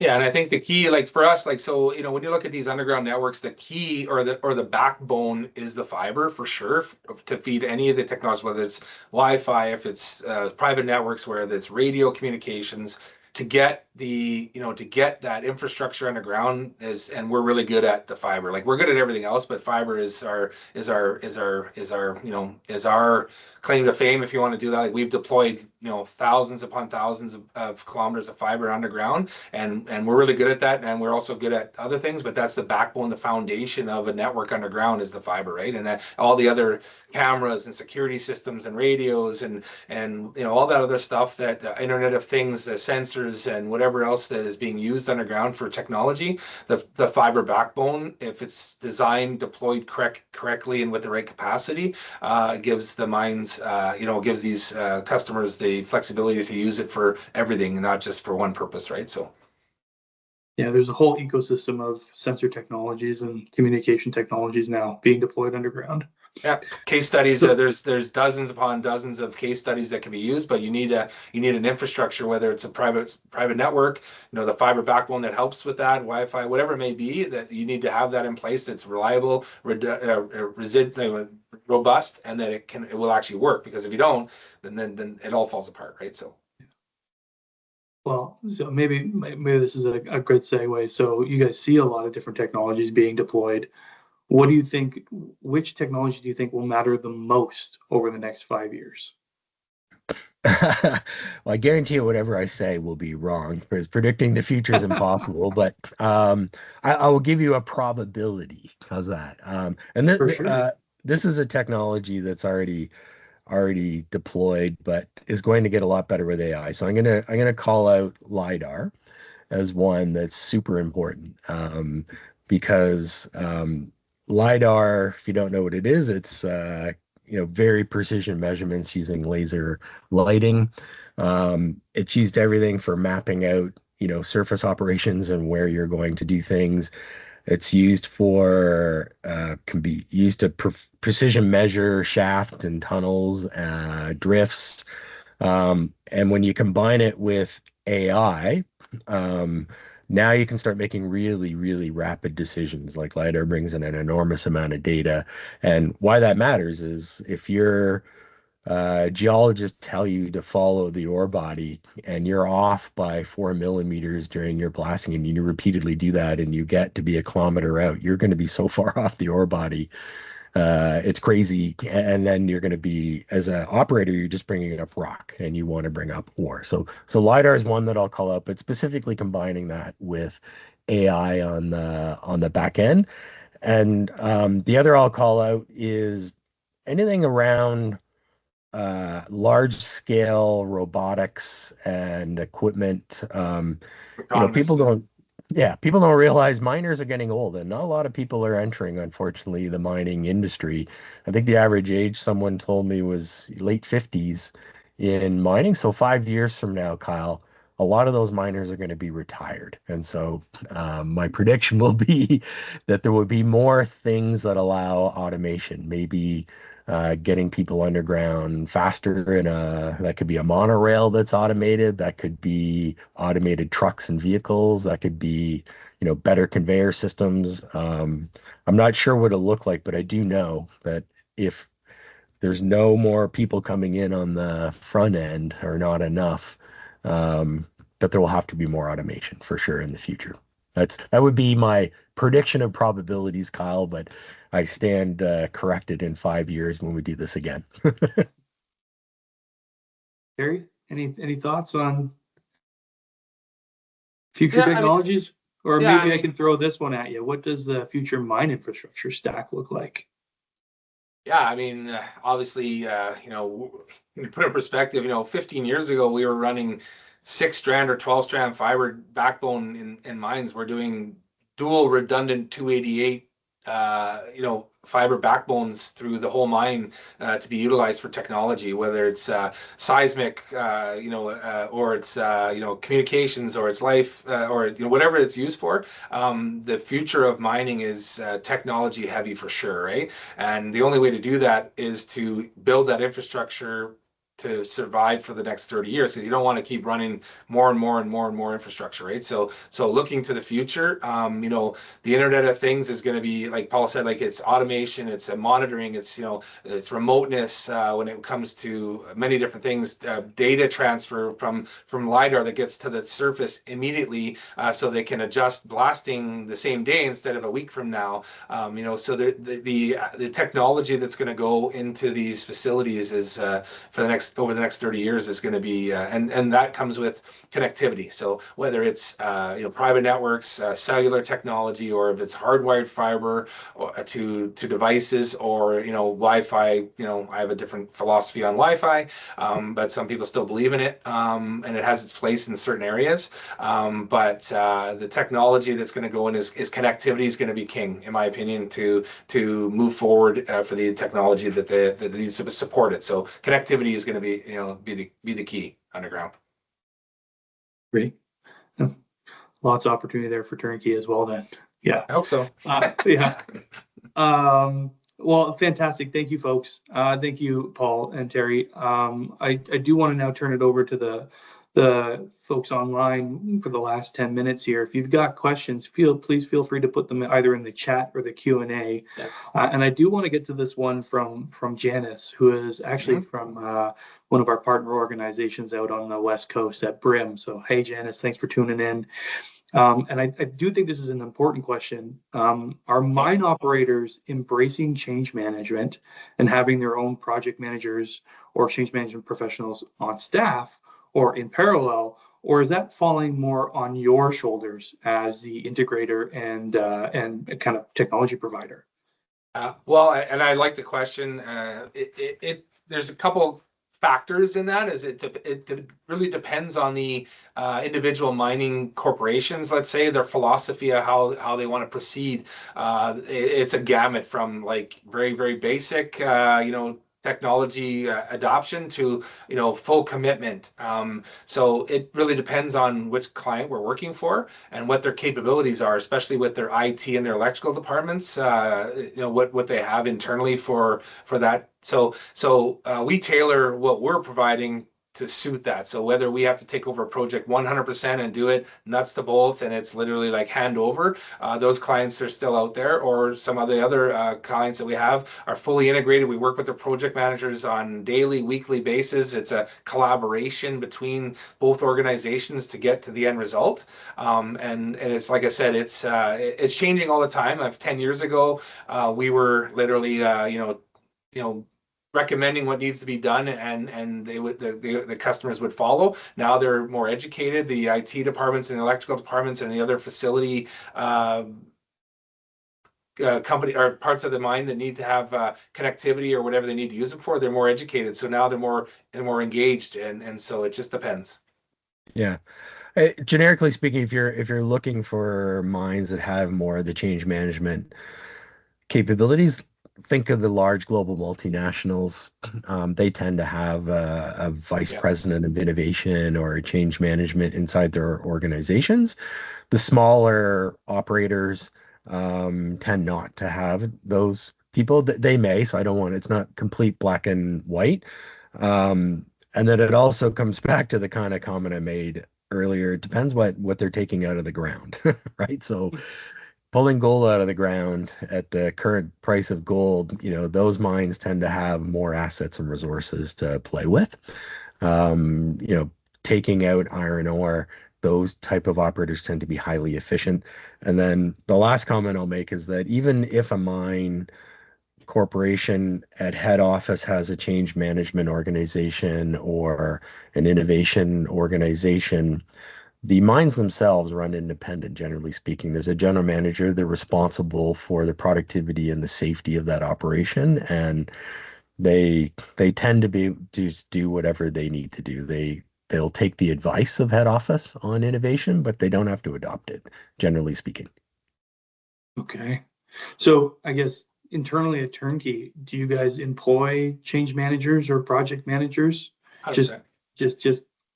Yeah, and I think the key, like for us, like so, when you look at these underground networks, the key or the backbone is the fiber for sure to feed any of the technology, whether it's Wi-Fi, if it's private networks, whether it's radio communications, to get that infrastructure underground and we're really good at the fiber. Like we're good at everything else, but fiber is our claim to fame, if you want to do that. Like we've deployed thousands upon thousands of kilometers of fiber underground, and we're really good at that, and we're also good at other things, but that's the backbone, the foundation of a network underground is the fiber, right? And that all the other cameras and security systems and radios and all that other stuff, that Internet of Things, the sensors and whatever else that is being used underground for technology, the fiber backbone, if it's designed, deployed correctly and with the right capacity, gives the mines, gives these customers the flexibility to use it for everything, not just for one purpose, right? So yeah, there's a whole ecosystem of sensor technologies and communication technologies now being deployed underground. Yeah, case studies. There's dozens upon dozens of case studies that can be used, but you need an infrastructure, whether it's a private network, the fiber backbone that helps with that, Wi-Fi, whatever it may be. That you need to have that in place that's reliable, robust, and that it will actually work. Because if you don't, then it all falls apart, right? So. Well, so maybe this is a good segue. So you guys see a lot of different technologies being deployed. What do you think, which technology do you think will matter the most over the next 5 years? Well, I guarantee you whatever I say will be wrong because predicting the future is impossible, but I will give you a probability. How's that? And For sure. This is a technology that's already deployed, but is going to get a lot better with AI. So I'm gonna call out LiDAR as one that's super important because LiDAR, if you don't know what it is, it's very precision measurements using laser lighting. It's used everything for mapping out surface operations and where you're going to do things. It's used can be used to precision measure shaft and tunnels, drifts. And when you combine it with AI, Now you can start making really, really rapid decisions. Like LiDAR brings in an enormous amount of data. And why that matters is if your geologists tell you to follow the ore body and you're off by 4 millimeters during your blasting and you repeatedly do that and you get to be a kilometer out, you're going to be so far off the ore body, it's crazy. And then you're going to be, as an operator, you're just bringing up rock and you want to bring up ore. So LiDAR is one that I'll call out, but specifically combining that with AI on the back end. And the other I'll call out is anything around large scale robotics and equipment. People Autonomous. don't, yeah, people don't realize miners are getting old, and not a lot of people are entering, unfortunately, the mining industry. I think the average age someone told me was late 50s in mining. So 5 years from now, Kyle, a lot of those miners are going to be retired. And so my prediction will be that there will be more things that allow automation, maybe getting people underground faster in that could be a monorail that's automated, that could be automated trucks and vehicles, that could be, better conveyor systems. I'm not sure what it'll look like, but I do know that if there's no more people coming in on the front end or not enough, that there will have to be more automation for sure in the future. That would be my prediction of probabilities, Kyle, but I stand corrected in 5 years when we do this again. Terry, any thoughts on future Yeah, I mean, technologies? Or yeah, maybe I can throw this one at you. What does the future mine infrastructure stack look like? Yeah, I mean, obviously, to put in perspective, 15 years ago, we were running 6 strand or 12 strand fiber backbone in mines. We're doing dual redundant 288, fiber backbones through the whole mine to be utilized for technology, whether it's seismic, or it's, communications, or it's life, or, whatever it's used for. The future of mining is technology heavy for sure, right? And the only way to do that is to build that infrastructure to survive for the next 30 years, because you don't want to keep running more and more and more and more infrastructure, right? So looking to the future, the Internet of Things is going to be, like Paul said, like it's automation, it's monitoring, it's remoteness when it comes to many different things, data transfer from LiDAR that gets to the surface immediately, so they can adjust blasting the same day instead of a week from now. So the technology that's going to go into these facilities is over the next 30 years is going to be, and that comes with connectivity. So whether it's private networks, cellular technology, or if it's hardwired fiber to devices, or Wi-Fi. I have a different philosophy on Wi-Fi, but some people still believe in it, and it has its place in certain areas. But the technology that's going to go in is connectivity is going to be king, in my opinion, to move forward for the technology that needs to support it. So connectivity is going to be the key underground. Great. Yeah. Lots of opportunity there for Turnkey as well then. Yeah. I hope so. Yeah. Well, fantastic. Thank you, folks. Thank you, Paul and Terry. I do want to now turn it over to the folks online for the last 10 minutes here. If you've got questions, please feel free to put them either in the chat or the Q&A. Yeah. And I do want to get to this one from Janice, who is actually from one of our partner organizations out on the West Coast at Brim. So, hey, Janice, thanks for tuning in. And I do think this is an important question. Are mine operators embracing change management and having their own project managers or change management professionals on staff or in parallel, or is that falling more on your shoulders as the integrator and kind of technology provider? Well, and I like the question. There's a couple factors in that. It really depends on the individual mining corporations, let's say, their philosophy of how they want to proceed. It's a gamut from like very, very basic, technology adoption to full commitment. So it really depends on which client we're working for and what their capabilities are, especially with their IT and their electrical departments. What they have internally for that. So we tailor what we're providing to suit that. So whether we have to take over a project 100% and do it nuts to bolts and it's literally like hand over, those clients are still out there, or some of the other clients that we have are fully integrated. We work with the project managers on daily, weekly basis. It's a collaboration between both organizations to get to the end result. And it's like I said, it's changing all the time. 10 years ago, we were literally, recommending what needs to be done, and the customers would follow. Now they're more educated. The IT departments and the electrical departments and the other facility company or parts of the mine that need to have connectivity or whatever they need to use them for, they're more educated. So now they're more engaged, and so it just depends. Yeah. Generically speaking, if you're looking for mines that have more of the change management capabilities, think of the large global multinationals. They tend to have a vice Yeah. president of innovation or change management inside their organizations. The smaller operators tend not to have those people. They may, so I don't want, it's not complete black and white. And then it also comes back to the kind of comment I made earlier. It depends what they're taking out of the ground, right? So pulling gold out of the ground at the current price of gold, those mines tend to have more assets and resources to play with. Um, you know, Taking out iron ore, those type of operators tend to be highly efficient. And then the last comment I'll make is that even if a mine corporation at head office has a change management organization or an innovation organization, the mines themselves run independent, generally speaking. There's a general manager. They're responsible for the productivity and the safety of that operation, and they tend to be to do whatever they need to do. They'll take the advice of head office on innovation, but they don't have to adopt it, generally speaking. Okay. So I guess internally at Turnkey, do you guys employ change managers or project managers? Just 100%.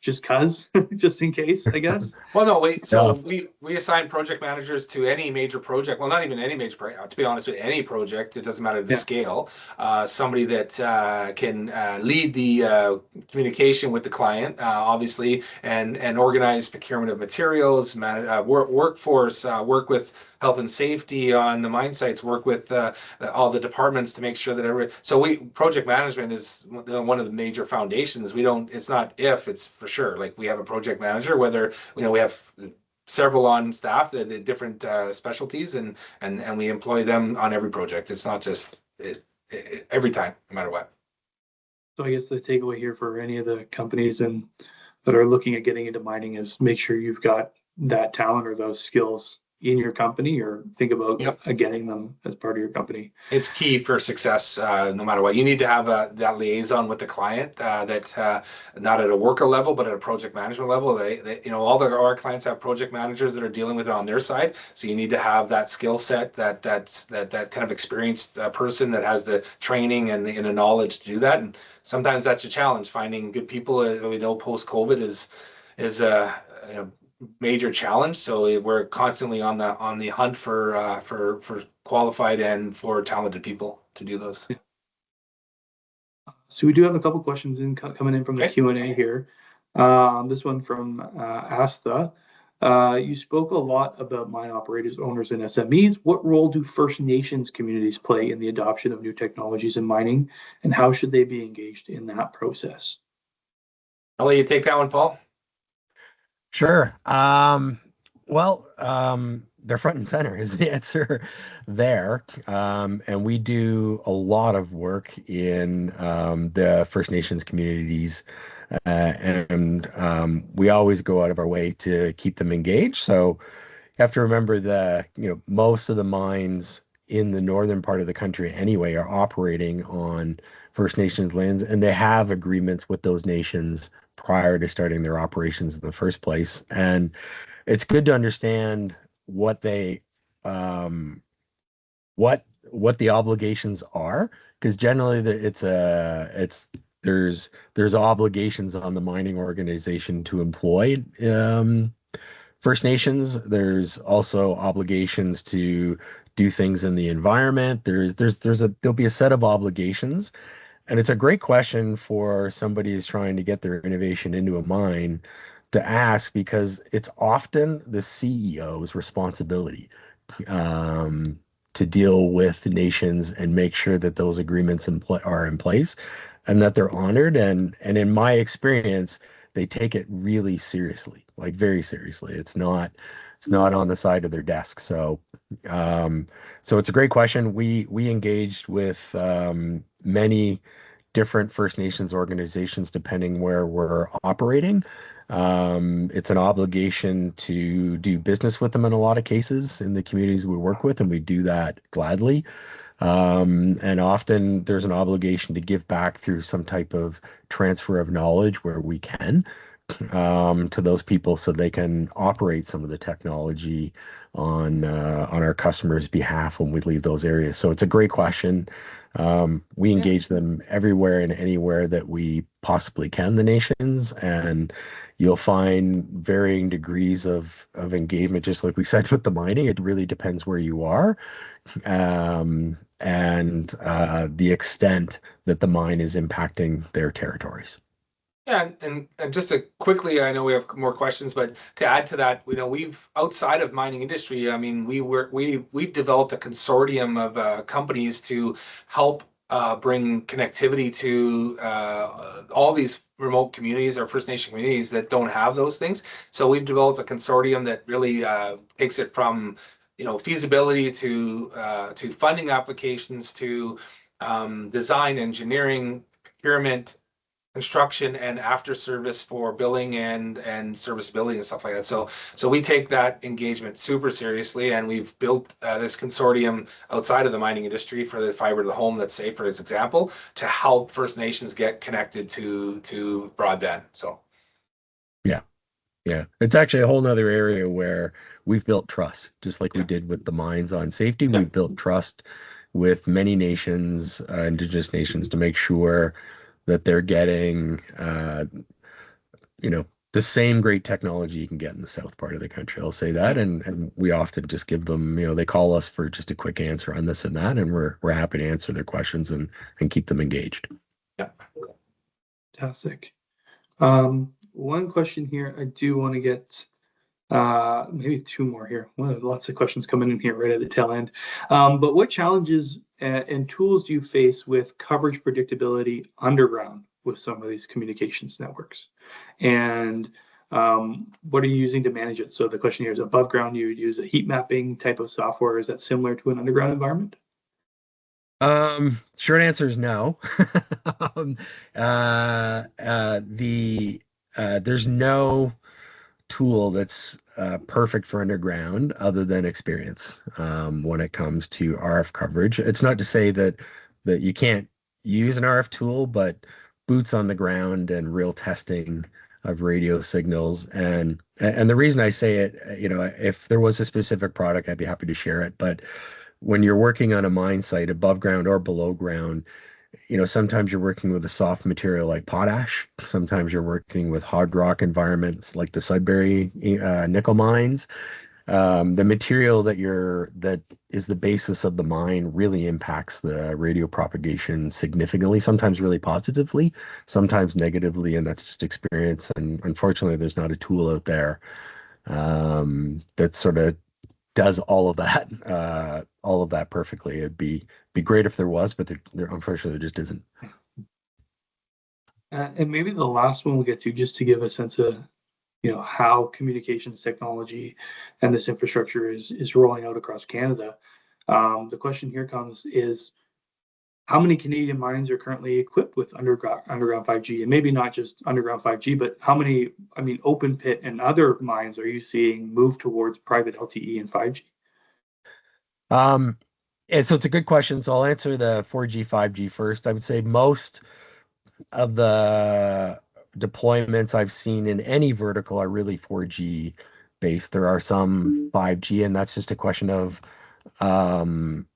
just cause, just in case, I guess. Well, no, wait. Yeah. So we assign project managers to any major project. Well, not even any major project. To be honest with you, any project. It doesn't matter the Yeah. scale. Somebody that can lead the communication with the client, obviously, and organize procurement of materials, workforce, work with health and safety on the mine sites, work with all the departments to make sure that project management is one of the major foundations. It's not if, it's for sure. Like we have a project manager, whether, we have several on staff that did different specialties, and we employ them on every project. It's not just every time, no matter what. So I guess the takeaway here for any of the companies that are looking at getting into mining is make sure you've got that talent or those skills in your company, or think about Yep. getting them as part of your company. It's key for success, no matter what. You need to have that liaison with the client, that not at a worker level, but at a project management level. All our clients have project managers that are dealing with it on their side. So you need to have that skill set, that kind of experienced person that has the training and the knowledge to do that. And sometimes that's a challenge. Finding good people, we know post COVID is a major challenge. So we're constantly on the hunt for qualified and for talented people to do those. So we do have a couple questions coming in from the Okay. Q&A here. This one from Asta. You spoke a lot about mine operators, owners, and SMEs. What role do First Nations communities play in the adoption of new technologies in mining, and how should they be engaged in that process? I'll let you take that one, Paul. Sure. They're front and center is the answer there. And we do a lot of work in the First Nations communities, and we always go out of our way to keep them engaged. So you have to remember that, most of the mines in the northern part of the country anyway are operating on First Nations lands, and they have agreements with those nations prior to starting their operations in the first place. And it's good to understand what they what the obligations are, because generally there's obligations on the mining organization to employ First Nations. There's also obligations to do things in the environment. There'll be a set of obligations, it's a great question for somebody who's trying to get their innovation into a mine to ask because it's often the CEO's responsibility um, to deal with nations and make sure that those agreements are in place and that they're honored. And in my experience, they take it really seriously, like very seriously. It's not on the side of their desk. Um, so it's a great question. We engaged with many different First Nations organizations depending where we're operating. It's an obligation to do business with them in a lot of cases in the communities we work with, and we do that gladly. And often there's an obligation to give back through some type of transfer of knowledge where we can to those people so they can operate some of the technology on our customers' behalf when we leave those areas. So it's a great question. We Yeah. engage them everywhere and anywhere that we possibly can, the nations, and you'll find varying degrees of engagement, just like we said with the mining. It really depends where you are, and the extent that the mine is impacting their territories. Yeah, and just to quickly, I know we have more questions, but to add to that, we've outside of mining industry, I mean, we've developed a consortium of companies to help bring connectivity to all these remote communities or First Nation communities that don't have those things. So we've developed a consortium that really takes it from feasibility to funding applications to design, engineering, procurement, construction, and after service for billing and serviceability and stuff like that. So we take that engagement super seriously, and we've built this consortium outside of the mining industry for the fiber to the home, let's say, for this example, to help First Nations get connected to broadband. So Yeah. Yeah, it's actually a whole nother area where we've built trust, just like we yeah, did with the mines on safety. yeah, We've built trust with many nations, Indigenous nations, to make sure that they're getting, you know, the same great technology you can get in the south part of the country. I'll say that, yeah, and we often just give them, they call us for just a quick answer on this and that, and we're happy to answer their questions and keep them engaged. yeah. Fantastic. One question here, I do want to get maybe two more here. Well, lots of questions coming in here right at the tail end. But what challenges and tools do you face with coverage predictability underground with some of these communications networks? And what are you using to manage it? So the question here is, above ground, you would use a heat mapping type of software. Is that similar to an underground environment? Short answer is no. Um, there's no tool that's perfect for underground other than experience when it comes to RF coverage. It's not to say that you can't use an RF tool, but boots on the ground and real testing of radio signals and the reason I say it, if there was a specific product, I'd be happy to share it. But when you're working on a mine site above ground or below ground, sometimes you're working with a soft material like potash. Sometimes you're working with hard rock environments like the Sudbury nickel mines. The material that is the basis of the mine really impacts the radio propagation significantly, sometimes really positively, sometimes negatively, and that's just experience. And unfortunately, there's not a tool out there that sort of does all of that perfectly. It'd be great if there was, but there unfortunately there just isn't. And maybe the last one we'll get to, just to give a sense of how communications technology and this infrastructure is rolling out across Canada. The question here comes is, how many Canadian mines are currently equipped with underground 5G? And maybe not just underground 5G, but how many, open pit and other mines are you seeing move towards private LTE and 5G? And so it's a good question. So I'll answer the 4G, 5G first. I would say most of the deployments I've seen in any vertical are really 4G based. There are some 5G, and that's just a question of um,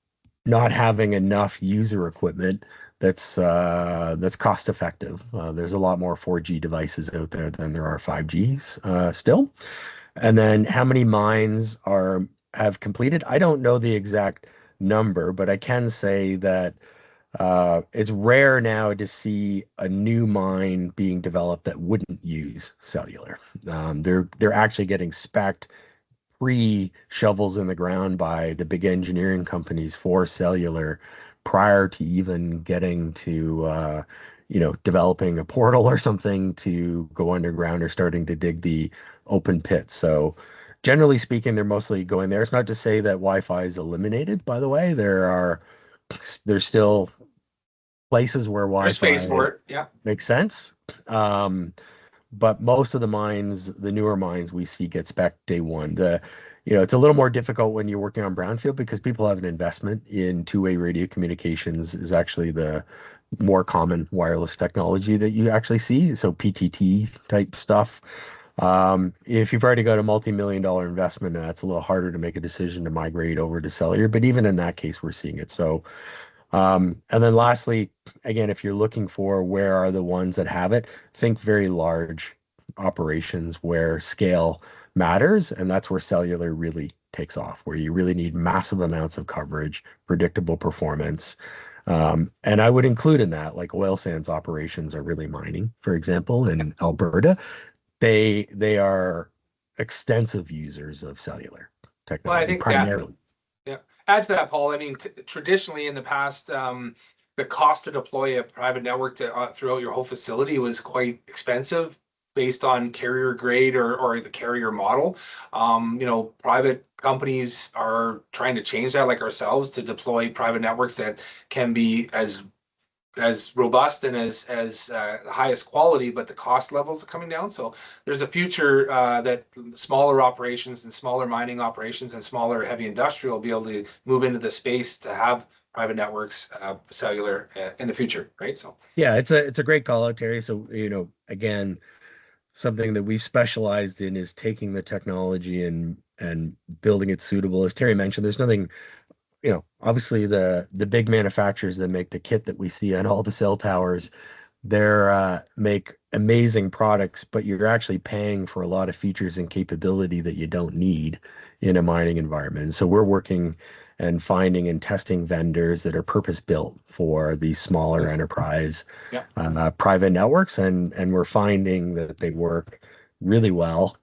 not having enough user equipment that's cost effective. There's a lot more 4G devices out there than there are 5Gs still. And then how many mines have completed? I don't know the exact number, but I can say that It's rare now to see a new mine being developed that wouldn't use cellular. They're actually getting spec'd pre-shovels in the ground by the big engineering companies for cellular prior to even getting to developing a portal or something to go underground or starting to dig the open pit. So generally speaking, they're mostly going there. It's not to say that Wi-Fi is eliminated, by the way. There's still places where There's space Wi-Fi for it. Yeah. makes sense. Um, but most of the mines, the newer mines we see get spec day one. It's a little more difficult when you're working on brownfield because people have an investment in two-way radio communications is actually the more common wireless technology that you actually see. So PTT type stuff. If you've already got a multi-million-dollar investment, that's a little harder to make a decision to migrate over to cellular. But even in that case, we're seeing it. So and then lastly, again, if you're looking for where are the ones that have it, think very large operations where scale matters. And that's where cellular really takes off, where you really need massive amounts of coverage, predictable performance. And I would include in that, like oil sands operations are really mining, for example, in Alberta. They are extensive users of cellular Well, I technology, think that, primarily. yeah. Add to that, Paul. I mean, traditionally in the past, the cost to deploy a private network throughout your whole facility was quite expensive based on carrier grade or the carrier model. Private companies are trying to change that, like ourselves, to deploy private networks that can be as robust and as highest quality, but the cost levels are coming down. So there's a future that smaller operations and smaller mining operations and smaller heavy industrial will be able to move into the space to have private networks, cellular in the future, right? So Yeah, it's a great call out, Terry. So, again, something that we've specialized in is taking the technology and building it suitable. As Terry mentioned, there's nothing, obviously the big manufacturers that make the kit that we see on all the cell towers, they're make amazing products, but you're actually paying for a lot of features and capability that you don't need in a mining environment. So we're working and finding and testing vendors that are purpose built for these smaller enterprise yeah, private networks, and we're finding that they work really well.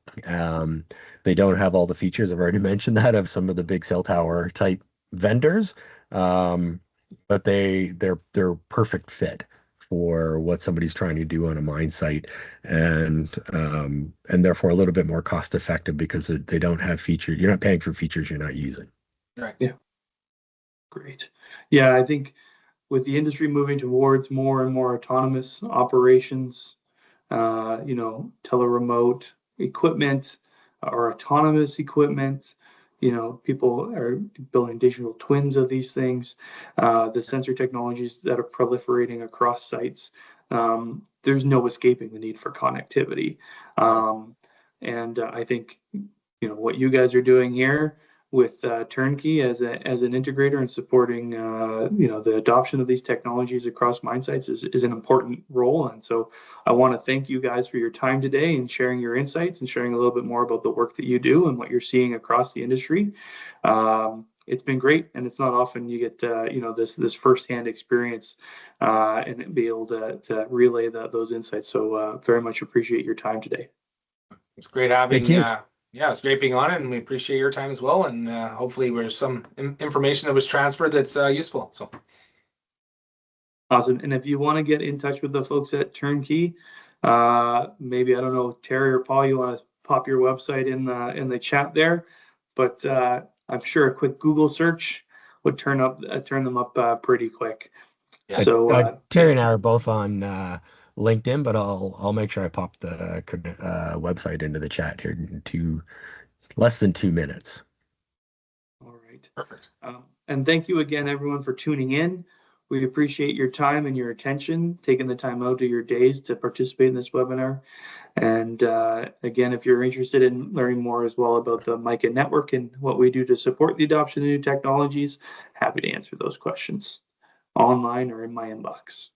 They don't have all the features. I've already mentioned that of some of the big cell tower type vendors, but they're perfect fit for what somebody's trying to do on a mine site, and therefore a little bit more cost effective because they don't have features. You're not paying for features you're not using. right. Yeah. Great. Yeah, I think with the industry moving towards more and more autonomous operations, teleremote equipment or autonomous equipment, people are building digital twins of these things, the sensor technologies that are proliferating across sites. There's no escaping the need for connectivity. And I think, what you guys are doing here with Turnkey as an integrator and supporting the adoption of these technologies across mine sites is an important role. And so I want to thank you guys for your time today and sharing your insights and sharing a little bit more about the work that you do and what you're seeing across the industry. It's been great, and it's not often you get this firsthand experience and be able to relay those insights. So very much appreciate your time today. It's great having. Thank you. Yeah, it's great being on it, and we appreciate your time as well. And hopefully, there's some information that was transferred that's useful. So awesome. And if you want to get in touch with the folks at Turnkey, maybe I don't know, Terry or Paul, you want to pop your website in the chat there, but I'm sure a quick Google search would turn them up pretty quick. Yeah. So Terry and I are both on LinkedIn, but I'll make sure I pop the website into the chat here in less than 2 minutes. All right. perfect. And thank you again, everyone, for tuning in. We appreciate your time and your attention, taking the time out of your days to participate in this webinar. And again, if you're interested in learning more as well about the MICA network and what we do to support the adoption of new technologies, happy to answer those questions online or in my inbox.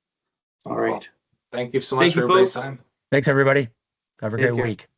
All right. Thank you so much for you, everybody's folks. time. Thanks, everybody. Have a Take great care. week.